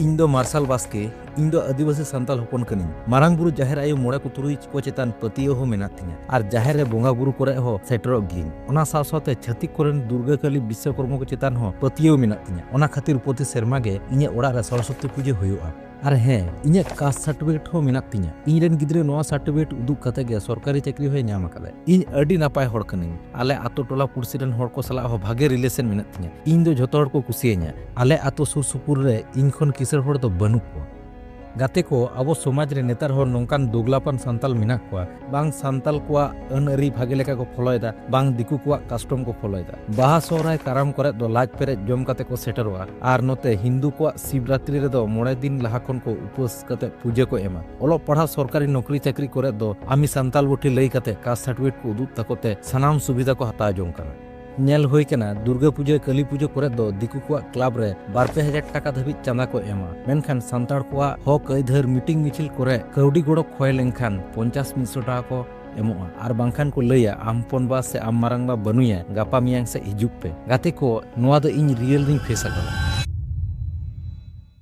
ᱤᱧ ᱫᱚ ᱢᱟᱨᱥᱟᱞ ᱵᱟᱥᱠᱮ, ᱤᱧ ᱫᱚ ᱟᱹᱫᱤᱵᱟᱹᱥᱤ ᱥᱟᱱᱛᱟᱞ ᱦᱚᱯᱚᱱ ᱠᱟᱹᱱᱟᱹᱧ। ᱢᱟᱨᱟᱝ ᱵᱩᱨᱩ ᱡᱟᱦᱮᱨ ᱟᱭᱳ ᱢᱚᱬᱮ ᱠᱚ ᱛᱩᱨᱩᱭ ᱠᱚ ᱪᱮᱛᱟᱱ ᱯᱟᱹᱛᱭᱟᱹᱣ ᱦᱚᱸ ᱢᱮᱱᱟᱜ ᱛᱤᱧᱟ ᱟᱨ ᱡᱟᱦᱮᱨ ᱨᱮ ᱵᱚᱸᱜᱟ ᱵᱩᱨᱩ ᱠᱚᱨᱮ ᱦᱚᱸ ᱥᱮᱴᱮᱨᱚᱜ ᱜᱤᱭᱟᱹᱧ। ᱚᱱᱟ ᱥᱟᱶ ᱥᱟᱶᱛᱮ ᱪᱷᱟᱹᱛᱤᱠ ᱠᱚᱨᱮᱱ ᱫᱩᱨᱜᱟᱹ ᱠᱟᱹᱞᱤ ᱵᱤᱥᱥᱚᱠᱚᱨᱢᱟ ᱠᱚ ᱪᱮᱛᱟᱱ ᱦᱚᱸ ᱯᱟᱹᱛᱭᱟᱹᱣ ᱢᱮᱱᱟᱜ ᱛᱤᱧᱟ। ᱚᱱᱟ ᱠᱷᱟᱹᱛᱤᱨ ᱯᱨᱚᱛᱤ ᱥᱮᱨᱢᱟ ᱜᱮ ᱤᱧᱟᱹᱜ ᱚᱲᱟᱜ ᱨᱮ ᱥᱚᱨᱚᱥᱚᱛᱤ ᱯᱩᱡᱟᱹ ᱦᱩᱭᱩᱜᱼᱟ। ᱟᱨ ᱦᱮᱸ, ᱤᱧᱟᱹᱜ ᱠᱟᱥᱴ ᱥᱟᱨᱴᱤᱯᱷᱤᱠᱮᱴ ᱦᱚᱸ ᱢᱮᱱᱟᱜ ᱛᱤᱧᱟ। ᱤᱧᱨᱮᱱ ᱜᱤᱫᱽᱨᱟᱹ ᱱᱚᱣᱟ ᱥᱟᱨᱴᱤᱯᱷᱤᱠᱮᱴ ᱩᱫᱩᱜ ᱠᱟᱛᱮ ᱜᱮ ᱥᱚᱨᱠᱟরি ᱪᱟᱹᱠᱨᱤ ᱦᱚᱸᱭ ᱧᱟᱢ ᱟᱠᱟᱫᱟᱭ। ᱤᱧ ᱟᱹᱰᱤ ᱱᱟᱯᱟᱭ ᱦᱚᱲ ᱠᱟᱹᱱᱟᱹᱧ। ᱟᱞᱮ ᱟᱛᱳ ᱴᱚᱞᱟ ᱯᱩᱲᱥᱤ ᱨᱮᱱ ᱦᱚᱲ ᱠᱚ ᱥᱟᱞᱟᱜ ᱦᱚᱸ ᱵᱷᱟᱜᱮ ᱨᱤᱞᱮᱥᱚᱱ ᱢᱮᱱᱟᱜ ᱛᱤᱧᱟ। ᱤᱧ ᱫᱚ ᱡᱷᱚᱛᱚ ᱦᱚᱲ ᱠᱚ ᱠᱩᱥᱤᱭᱟᱹᱧᱟ। ᱟᱞᱮ ᱟᱛᱳ ᱥᱩᱨ ᱥᱩᱯᱩᱨ ᱨᱮ ᱤᱧ ᱠᱷᱚᱱ ᱠᱤᱥᱟᱹᱬ ᱦᱚᱲ ᱫᱚ ᱵᱟᱹᱱᱩᱜ ᱠᱚᱣᱟ। ᱜᱟᱛᱮ ᱠᱚ, ᱟᱵᱚ ᱥᱚᱢᱟᱡᱽ ᱨᱮ ᱱᱮᱛᱟᱨ ᱦᱚᱸ ᱱᱚᱝᱠᱟᱱ ᱫᱩᱜᱽᱞᱟᱯᱟᱱ ᱥᱟᱱᱛᱟᱞ ᱢᱮᱱᱟᱜ ᱠᱚᱣᱟ। ᱵᱟᱝ ᱥᱟᱱᱛᱟᱞ ᱠᱚᱣᱟᱜ ᱟᱹᱱ ᱟᱹᱨᱤ ᱵᱷᱟᱜᱮ ᱞᱮᱠᱟ ᱠᱚ ᱯᱷᱚᱞᱚᱭᱮᱫᱟ, ᱵᱟᱝ ᱫᱤᱠᱩ ᱠᱚᱣᱟᱜ ᱠᱟᱥᱴᱚᱢ ᱠᱚ ᱯᱷᱚᱞᱚᱭᱮᱫᱟ। ᱵᱟᱦᱟ ᱥᱚᱦᱨᱟᱭ ᱠᱟᱨᱟᱢ ᱠᱚᱨᱮ ᱫᱚ ᱞᱟᱡ ᱯᱮᱨᱮᱡ ᱡᱚᱢ ᱠᱟᱛᱮ ᱠᱚ ᱥᱮᱴᱮᱨᱚᱜᱼᱟ ᱟᱨ ᱱᱚᱛᱮ ᱦᱤᱱᱫᱩ ᱠᱚᱣᱟᱜ ᱥᱤᱵᱨᱟᱛᱨᱤ ᱨᱮᱫᱚ 5 ᱫᱤᱱ ᱞᱟᱦᱟ ᱠᱷᱚᱱ ᱠᱚ ᱩᱯᱟᱹᱥ ᱠᱟᱛᱮ ᱯᱩᱡᱟᱹ ᱠᱚ ᱮᱢᱟ। ᱚᱞᱚᱜ ᱯᱟᱲᱦᱟᱣ ᱥᱚᱨᱠᱟরি ᱱᱚᱠᱨᱤ ᱪᱟᱹᱠᱨᱤ ᱠᱚᱨᱮ ᱫᱚ ᱟᱢᱤ ᱥᱟᱱᱛᱟᱞ ᱵᱚᱴᱷᱤ ᱞᱟᱹᱭ ᱠᱟᱛᱮ ᱠᱟᱥᱴ ᱥᱟᱨᱴᱤᱯᱷᱤᱠᱮᱴ ᱠᱚ ᱩᱫᱩᱜ ᱛᱟᱠᱚᱛᱮ ᱥᱟᱱᱟᱢ ᱥᱩᱵᱤᱫᱷᱟ ᱠᱚ ᱦᱟᱛᱟᱣ ᱡᱚᱝ ᱠᱟᱱᱟ। ᱧᱮᱞ ᱦᱩᱭ ᱠᱟᱱᱟ ᱫᱩᱨᱜᱟᱹ ᱯᱩᱡᱟᱹ ᱠᱟᱹᱞᱤ ᱯᱩᱡᱟᱹ ᱠᱚᱨᱮ ᱫᱚ ᱫᱤᱠᱩ ᱠᱚᱣᱟᱜ ᱠᱞᱟᱵ ᱨᱮ 2-3 ᱦᱟᱡᱟᱨ ᱴᱟᱠᱟ ᱫᱷᱟᱹᱵᱤᱡ ᱪᱟᱸᱫᱟ ᱠᱚ ᱮᱢᱟ, ᱢᱮᱱᱠᱷᱟᱱ ᱥᱟᱱᱛᱟᱲ ᱠᱚᱣᱟᱜ ᱦᱚᱠ ᱟᱹᱭᱫᱷᱟᱹᱨ ᱢᱤᱴᱤᱝ ᱢᱤছিল ᱠᱚᱨᱮ ᱠᱟᱹᱣᱰᱤ ᱜᱚᱲᱚ ᱠᱷᱚᱭ ᱞᱮᱱᱠᱷᱟᱱ 50-100 ᱴᱟᱠᱟ ᱠᱚ ᱮᱢᱚᱜᱼᱟ ᱟᱨ ᱵᱟᱝᱠᱷᱟᱱ ᱠᱚ ᱞᱟᱹᱭᱟ ᱟᱢ ᱦᱚᱯᱚᱱ ᱵᱟ ᱥᱮ ᱟᱢ ᱢᱟᱨᱟᱝ ᱵᱟ ᱵᱟᱹᱱᱩᱭᱟ, ᱜᱟᱯᱟ ᱢᱮᱭᱟᱝ ᱥᱮ ᱦᱤᱡᱩᱜ ᱯᱮ। ᱜᱟᱛᱮ ᱠᱚ, ᱱᱚᱣᱟ ᱫᱚ ᱤᱧ ᱨᱤᱭᱮᱞ ᱨᱤᱧ ᱯᱷᱮᱥ ᱟᱠᱟᱫᱟ।